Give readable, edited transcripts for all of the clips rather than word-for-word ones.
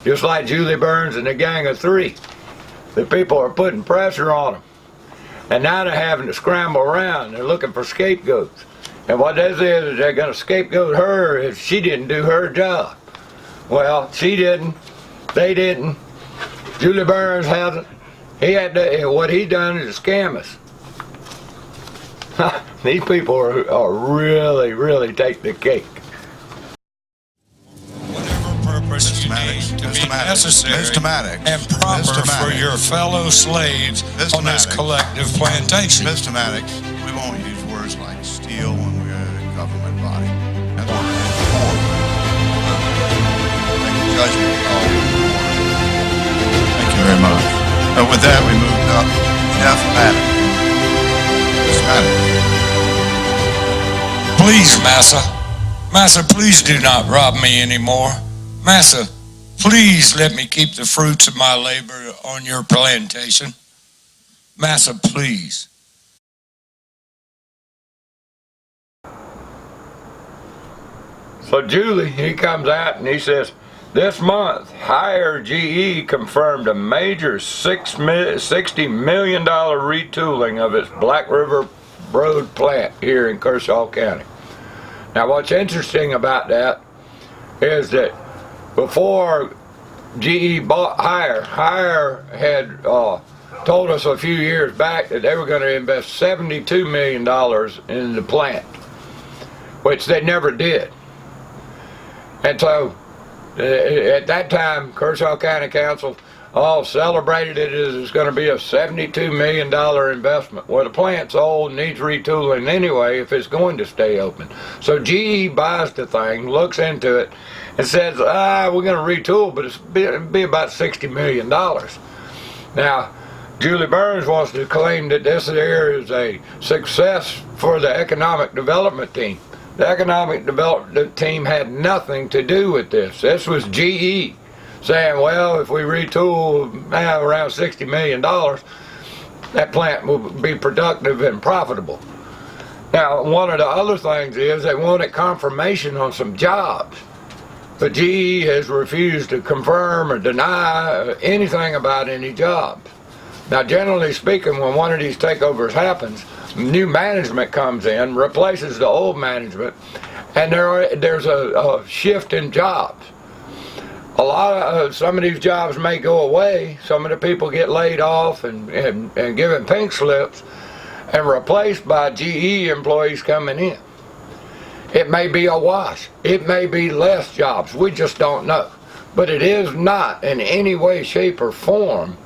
Just like Julie Burns and the gang of three. The people are putting pressure on them. And now they're having to scramble around. They're looking for scapegoats. And what this is they're going to scapegoat her if she didn't do her job. Well, she didn't. They didn't. Julie Burns hasn't. He had to, what he done is scam us. These people are really, really take the cake. Whatever purpose you need to be necessary and proper for your fellow slaves on this collective plantation. Mr. Maddox, we won't use words like steal when we're a government body. That's order and order. Make a judgment call. Thank you very much. With that, we moved up. Jeff Maddox. Mr. Maddox. Please, Massa. Massa, please do not rob me anymore. Massa, please let me keep the fruits of my labor on your plantation. Massa, please. So Julie, he comes out and he says, this month, Higher GE confirmed a major $60 million retooling of its Black River Road plant here in Kershaw County. Now what's interesting about that is that before GE bought Higher, Higher had told us a few years back that they were going to invest $72 million in the plant, which they never did. And so at that time, Kershaw County Council celebrated it as it's going to be a $72 million investment. Well, the plant's old, needs retooling anyway if it's going to stay open. So GE buys the thing, looks into it, and says, we're going to retool, but it'll be about $60 million. Now, Julie Burns wants to claim that this here is a success for the economic development team. The economic development team had nothing to do with this. This was GE saying, well, if we retool around $60 million, that plant will be productive and profitable. Now, one of the other things is they wanted confirmation on some jobs. But GE has refused to confirm or deny anything about any jobs. Now, generally speaking, when one of these takeovers happens, new management comes in, replaces the old management, and there's a shift in jobs. Some of these jobs may go away. Some of the people get laid off and given pink slips and replaced by GE employees coming in. It may be a wash. It may be less jobs. We just don't know. But it is not in any way, shape, or form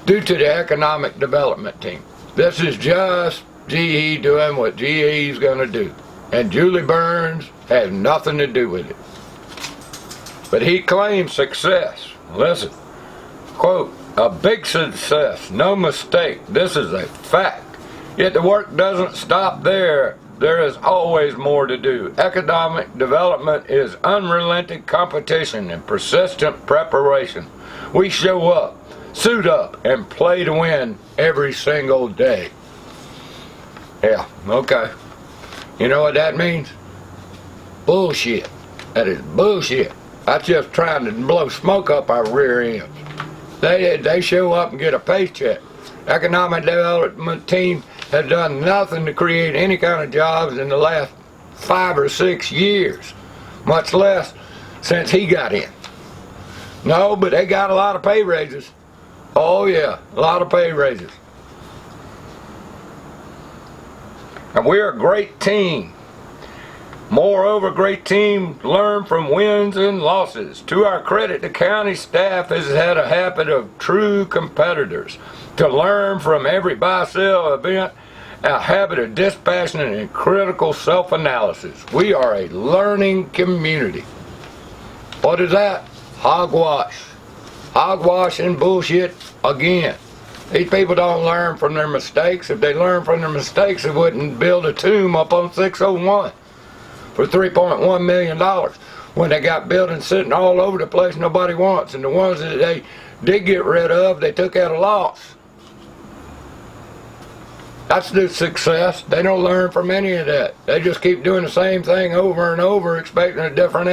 due to the economic development team. This is just GE doing what GE is going to do. And Julie Burns has nothing to do with it. But he claims success. Listen, quote, a big success, no mistake. This is a fact. Yet the work doesn't stop there. There is always more to do. Economic development is unrelenting competition and persistent preparation. We show up, suit up, and play to win every single day. Yeah, okay. You know what that means? Bullshit. That is bullshit. That's just trying to blow smoke up our rear ends. They show up and get a paycheck. Economic development team has done nothing to create any kind of jobs in the last 5 or 6 years, much less since he got in. No, but they got a lot of pay raises. Oh yeah, a lot of pay raises. And we're a great team. Moreover, great team learn from wins and losses. To our credit, the county staff has had a habit of true competitors. To learn from every buy-sell event, a habit of dispassionate and critical self-analysis. We are a learning community. What is that? Hogwash. Hogwash and bullshit again. These people don't learn from their mistakes. If they learned from their mistakes, they wouldn't build a tomb up on 601 for $3.1 million when they got buildings sitting all over the place nobody wants. And the ones that they did get rid of, they took at a loss. That's the success. They don't learn from any of that. They just keep doing the same thing over and over, expecting a different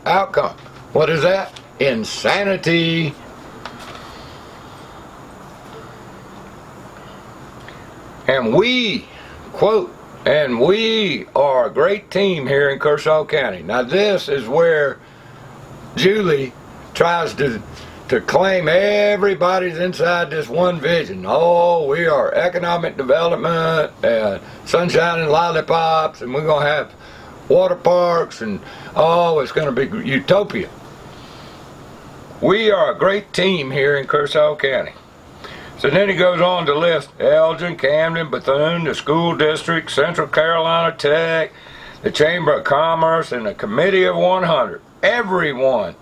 outcome. What is that? insanity. And we, quote, and we are a great team here in Kershaw County. Now this is where Julie tries to claim everybody's inside this one vision. Oh, we are economic development and sunshine and lollipops, and we're going to have water parks, and oh, it's going to be utopia. We are a great team here in Kershaw County. So then he goes on to list Elgin, Camden, Bethune, the school district, Central Carolina Tech, the Chamber of Commerce, and the Committee of 100. Everyone,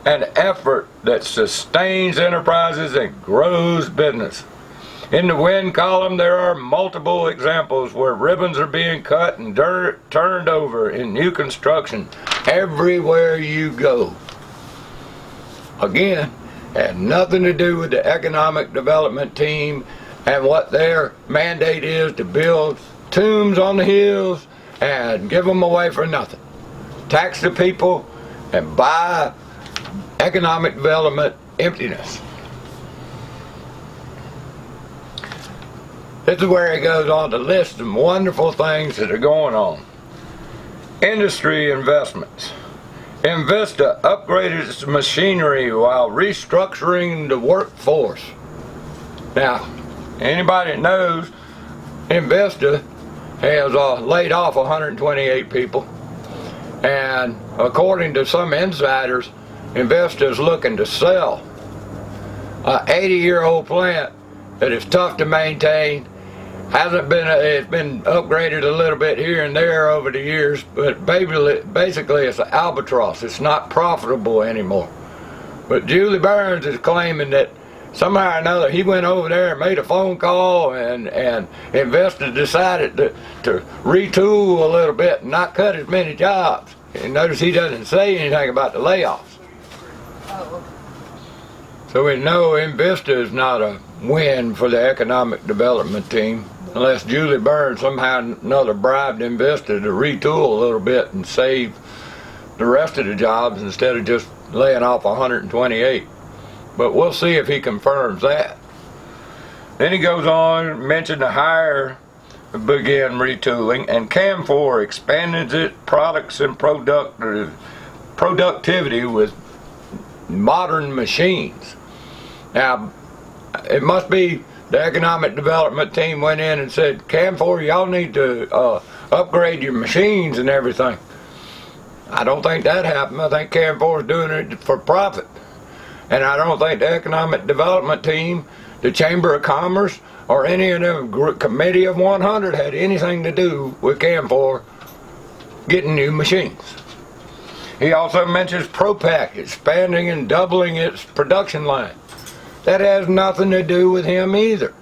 an effort that sustains enterprises and grows business. In the win column, there are multiple examples where ribbons are being cut and dirt turned over in new construction everywhere you go. Again, had nothing to do with the economic development team and what their mandate is to build tombs on the hills and give them away for nothing. Tax the people and buy economic development emptiness. This is where he goes on to list some wonderful things that are going on. Industry investments. Invista upgraded its machinery while restructuring the workforce. Now, anybody that knows, Invista has laid off 128 people, and according to some insiders, Invista is looking to sell an 80-year-old plant that is tough to maintain. It's been upgraded a little bit here and there over the years, but basically it's an albatross. It's not profitable anymore. But Julie Burns is claiming that somehow or another he went over there and made a phone call, and Investa decided to retool a little bit and not cut as many jobs. And notice he doesn't say anything about the layoffs. So we know Invista is not a win for the economic development team, unless Julie Burns somehow or another bribed Invista to retool a little bit and save the rest of the jobs instead of just laying off 128. But we'll see if he confirms that. Then he goes on, mentioned the hire began retooling, and Camfor expanded its products and productivity with modern machines. Now, it must be the economic development team went in and said, Camfor, y'all need to upgrade your machines and everything. I don't think that happened. I think Camfor is doing it for profit. And I don't think the economic development team, the Chamber of Commerce, or any of the Committee of 100 had anything to do with Camfor getting new machines. He also mentions ProPack expanding and doubling its production line. That has nothing to do with him either.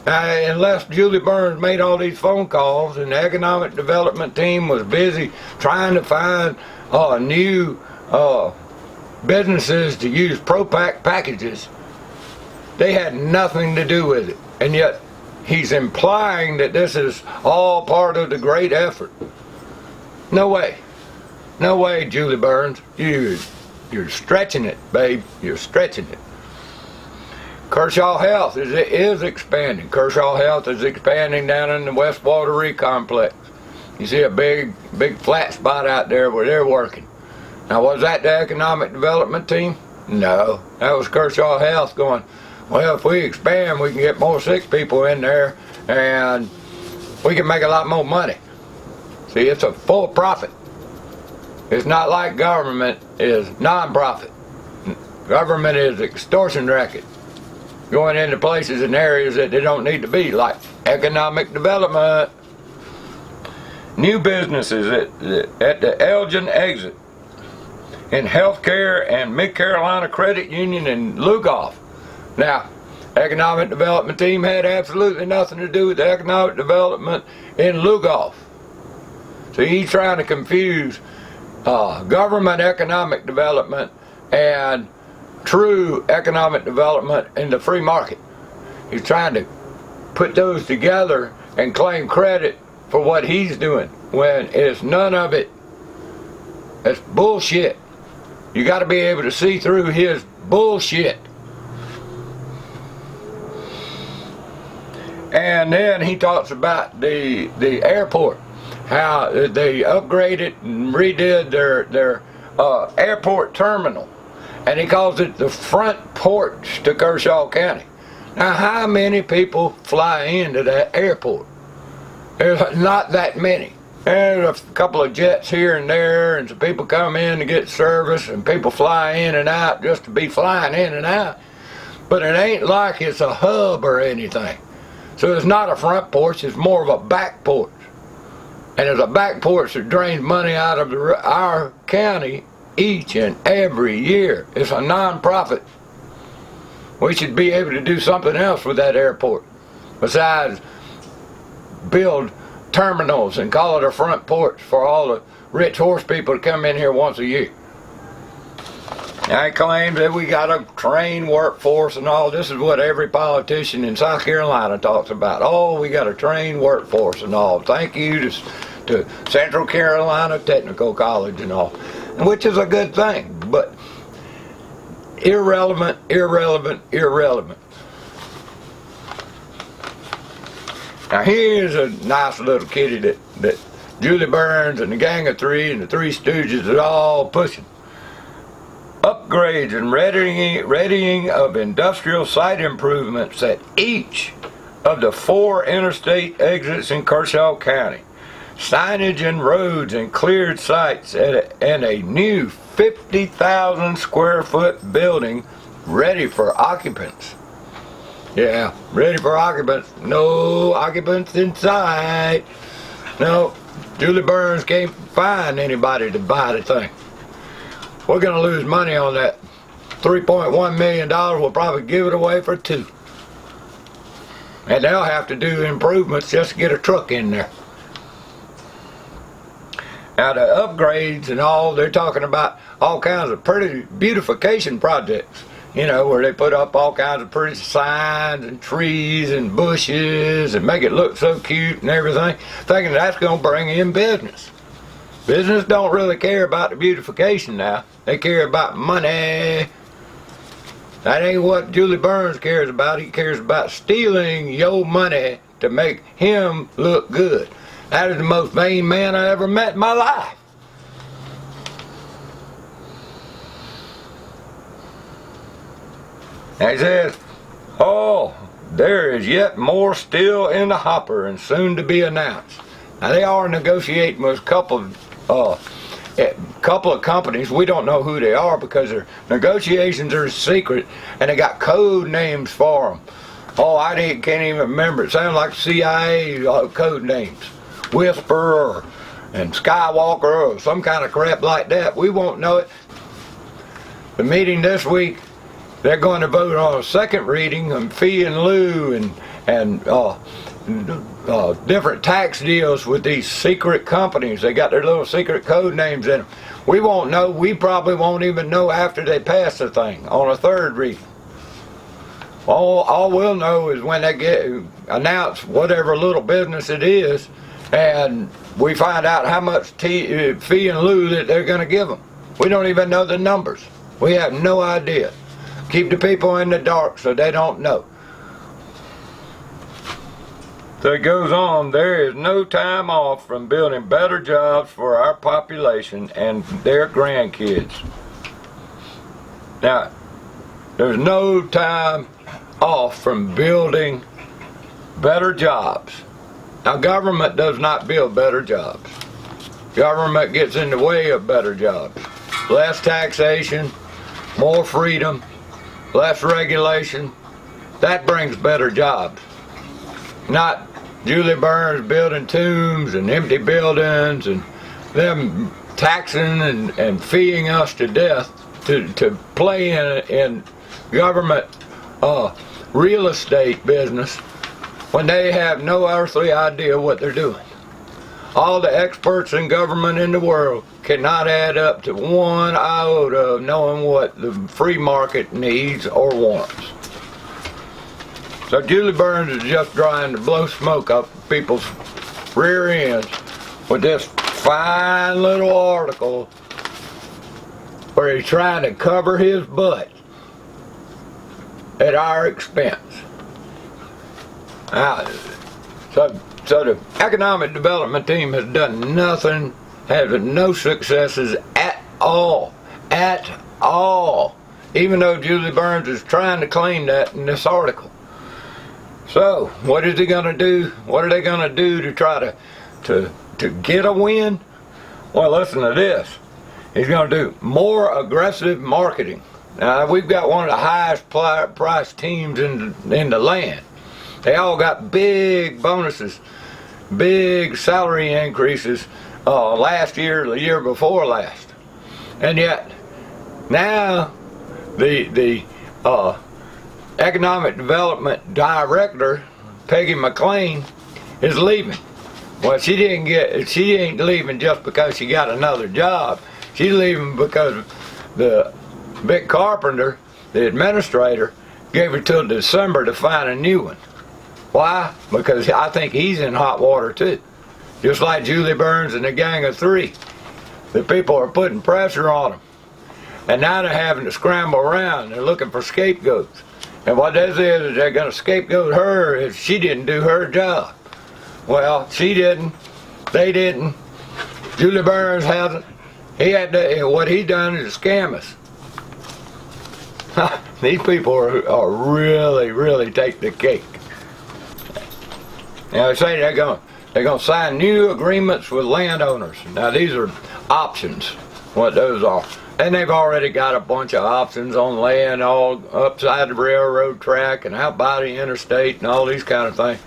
Unless Julie Burns made all these phone calls and the economic development team was busy trying to find new businesses to use ProPack packages, they had nothing to do with it. And yet he's implying that this is all part of the great effort. No way. No way, Julie Burns. You're stretching it, babe. You're stretching it. Kershaw Health is expanding. Kershaw Health is expanding down in the West Watery complex. You see a big flat spot out there where they're working. Now, was that the economic development team? No, that was Kershaw Health going, well, if we expand, we can get more sick people in there, and we can make a lot more money. See, it's a full profit. It's not like government is non-profit. Government is extortion racket, going into places and areas that they don't need to be, like economic development. New businesses at the Elgin exit, in healthcare and Mid-Carolina Credit Union in Lugoff. Now, economic development team had absolutely nothing to do with the economic development in Lugoff. So he's trying to confuse government economic development and true economic development in the free market. He's trying to put those together and claim credit for what he's doing when it's none of it. It's bullshit. You got to be able to see through his bullshit. And then he talks about the airport, how they upgraded and redid their airport terminal, and he calls it the front porch to Kershaw County. Now, how many people fly into that airport? There's not that many. There's a couple of jets here and there, and some people come in to get service, and people fly in and out just to be flying in and out. But it ain't like it's a hub or anything. So it's not a front porch, it's more of a back porch. And it's a back porch that drains money out of our county each and every year. It's a non-profit. We should be able to do something else with that airport besides build terminals and call it a front porch for all the rich horse people to come in here once a year. I claim that we got a trained workforce and all. This is what every politician in South Carolina talks about. Oh, we got a trained workforce and all. Thank you to Central Carolina Technical College and all, which is a good thing, but irrelevant. Now here's a nice little kitty that Julie Burns and the Gang of Three and the Three Stooges are all pushing. Upgrades and readying of industrial site improvements at each of the 4 interstate exits in Kershaw County. Signage and roads and cleared sites and a new 50,000 square foot building ready for occupants. Yeah, ready for occupants. No occupants inside. No, Julie Burns can't find anybody to buy the thing. We're going to lose money on that. $3.1 million, we'll probably give it away for 2. And they'll have to do improvements just to get a truck in there. Now the upgrades and all, they're talking about all kinds of pretty beautification projects. You know, where they put up all kinds of pretty signs and trees and bushes and make it look so cute and everything, thinking that's going to bring in business. Business don't really care about the beautification now. They care about money. That ain't what Julie Burns cares about. He cares about stealing your money to make him look good. That is the most vain man I ever met in my life. And he says, oh, there is yet more still in the hopper and soon to be announced. Now they are negotiating with a couple of companies. We don't know who they are because their negotiations are secret and they got code names for them. Oh, can't even remember. It sounds like CIA code names. Whisper and Skywalker or some kind of crap like that. We won't know it. The meeting this week, they're going to vote on a second reading on fee and lieu and different tax deals with these secret companies. They got their little secret code names in them. We won't know. We probably won't even know after they pass the thing on a third reading. All we'll know is when they announce whatever little business it is, and we find out how much fee and lieu that they're going to give them. We don't even know the numbers. We have no idea. Keep the people in the dark so they don't know. So it goes on, there is no time off from building better jobs for our population and their grandkids. Now, there's no time off from building better jobs. Now, government does not build better jobs. Government gets in the way of better jobs. Less taxation, more freedom, less regulation. That brings better jobs. Not Julie Burns building tombs and empty buildings and them taxing and feeing us to death to play in government real estate business when they have no earthly idea what they're doing. All the experts in government in the world cannot add up to one iota of knowing what the free market needs or wants. So Julie Burns is just trying to blow smoke up people's rear ends with this fine little article where he's trying to cover his butt at our expense. So the economic development team has done nothing, has no successes at all, even though Julie Burns is trying to claim that in this article. So what is he going to do? What are they going to do to try to get a win? Well, listen to this. He's going to do more aggressive marketing. Now, we've got one of the highest priced teams in the land. They all got big bonuses, big salary increases last year, the year before last. And yet, now the economic development director, Peggy McLean, is leaving. Well, she ain't leaving just because she got another job. She's leaving because the Vic Carpenter, the administrator, gave her till December to find a new one. Why? Because I think he's in hot water too. Just like Julie Burns and the Gang of Three. The people are putting pressure on them. And now they're having to scramble around. They're looking for scapegoats. And what this is they're going to scapegoat her if she didn't do her job. Well, she didn't. They didn't. Julie Burns hasn't. What he done is scam us. These people are really take the cake. Now they say they're going to sign new agreements with landowners. Now these are options, what those are. And they've already got a bunch of options on land all upside the railroad track and out by the interstate and all these kind of things.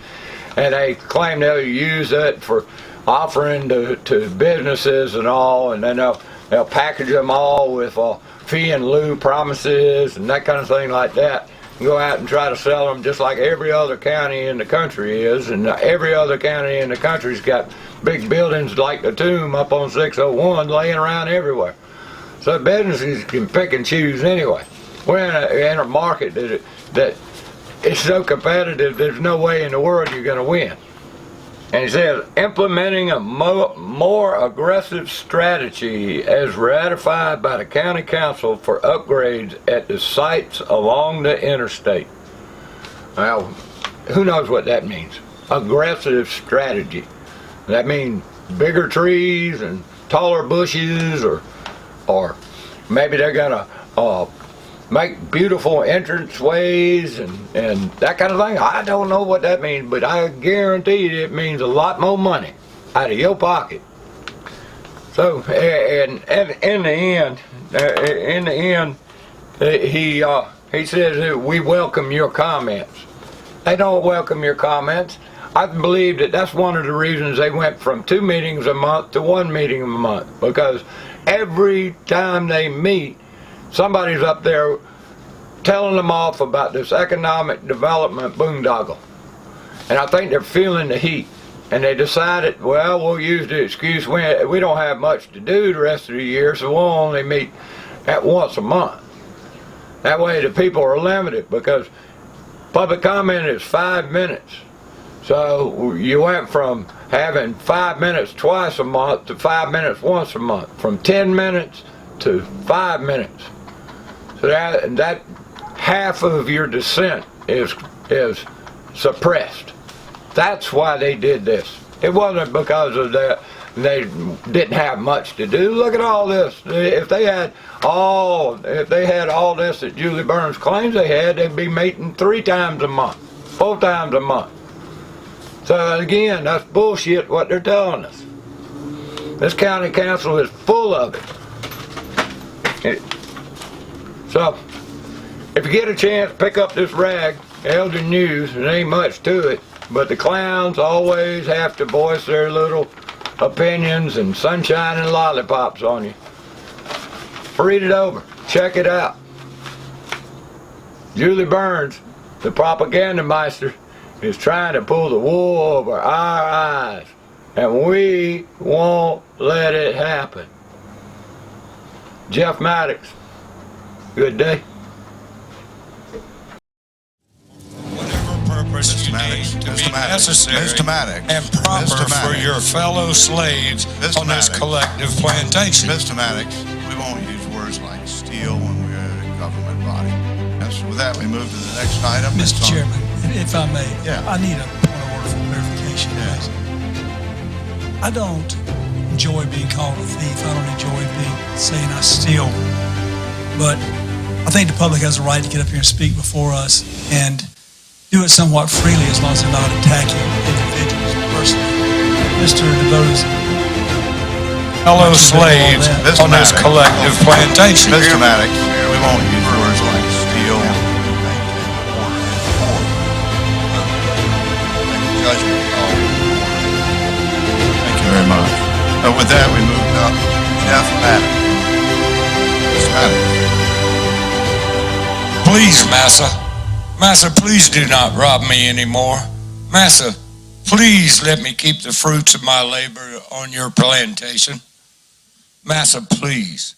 And they claim they'll use it for offering to businesses and all, and then they'll package them all with fee and lieu promises and that kind of thing like that. And go out and try to sell them just like every other county in the country is, and every other county in the country's got big buildings like the Tomb up on 601 laying around everywhere. So businesses can pick and choose anyway. We're in a market that it's so competitive, there's no way in the world you're going to win. And he says, implementing a more aggressive strategy as ratified by the county council for upgrades at the sites along the interstate. Well, who knows what that means? Aggressive strategy. That means bigger trees and taller bushes, or maybe they're going to make beautiful entranceways and that kind of thing. I don't know what that means, but I guarantee you it means a lot more money out of your pocket. So, and in the end, he says that we welcome your comments. They don't welcome your comments. I believe that's one of the reasons they went from 2 meetings a month to 1 meeting a month, because every time they meet, somebody's up there telling them off about this economic development boondoggle. And I think they're feeling the heat. And they decided, well, we'll use the excuse we don't have much to do the rest of the year, so we'll only meet at once a month. That way the people are limited, because public comment is 5 minutes. So you went from having 5 minutes twice a month to 5 minutes once a month, from 10 minutes to 5 minutes. So that half of your dissent is suppressed. That's why they did this. It wasn't because of that they didn't have much to do. Look at all this. If they had all this that Julie Burns claims they had, they'd be meeting 3 times a month, 4 times a month. So again, that's bullshit what they're telling us. This county council is full of it. So, if you get a chance, pick up this rag, Elder News. There ain't much to it, but the clowns always have to voice their little opinions and sunshine and lollipops on you. Read it over. Check it out. Julie Burns, the propaganda meister, is trying to pull the wool over our eyes, and we won't let it happen. Jeff Maddox, good day. Whatever purpose you need to be necessary Mr. Maddox, and proper for your fellow slaves on this collective plantation. Mr. Maddox, we won't use words like government body. And so with that, we move to the next item. Mr. It's on- Chairman, if I may, Yeah. I need a point of order for clarification. Yes. I don't enjoy being called a thief. I don't enjoy saying I steal. But I think the public has a right to get up here and speak before us and do it somewhat freely as long as they're not attacking individuals personally. Mr. DeVos, Fellow slaves Mr. on this Maddox. collective plantation. Mr. Maddox, we won't use words like steal, maintain order, and make a judgment call. Thank you very much. With that, we move up. Jeff Maddox. Mr. Maddox. Please, Massa. Massa, please do not rob me anymore. Massa, please let me keep the fruits of my labor on your plantation. Massa, please.